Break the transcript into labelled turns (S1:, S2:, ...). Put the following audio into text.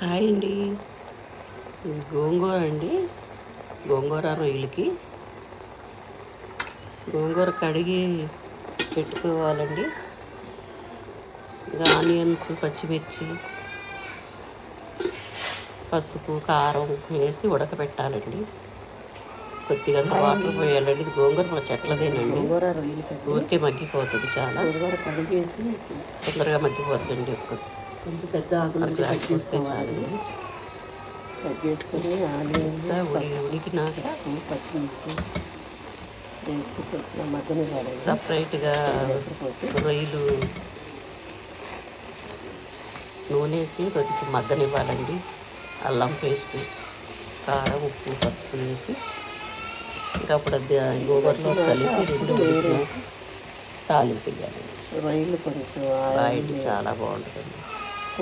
S1: Hi అండి. ఇది గోంగూర అండి. గోంగూర రొయ్యలకి గోంగూర కడిగి పెట్టుకోవాలండి. ఆనియన్స్, పచ్చిమిర్చి, పసుపు, కారం వేసి ఉడకబెట్టాలండి. కొద్దిగా వాటర్ పోయాలండి. ఇది గోంగూర మన చెట్లదేనండి.
S2: గోంగూర రొయ్యలు
S1: ఊరికే మగ్గిపోతుంది. చాలా
S2: గోంగూర కడిగేసి
S1: తొందరగా మగ్గిపోతుందండి.
S2: కొంచెం పెద్ద ఆకులు కట్ చేసుకోవాలండి. కట్ చేసుకొని ఆనియన్
S1: ఉడికినాక
S2: పచ్చిమిర్చి వేసి కొంచెం మగ్గనివ్వాలండి.
S1: సపరేట్గా రొయ్యలు నూనెసి కొంచెం మగ్గనివ్వాలండి. అల్లం పేస్ట్, కారం, ఉప్పు, పసుపు వేసి ఇంకా అప్పుడు అది గోబర్లో కలిపి రెండు తాలింపు వేయాలండి.
S2: రొయ్యలు కొంచెం
S1: ఆయిల్ చాలా బాగుంటుంది.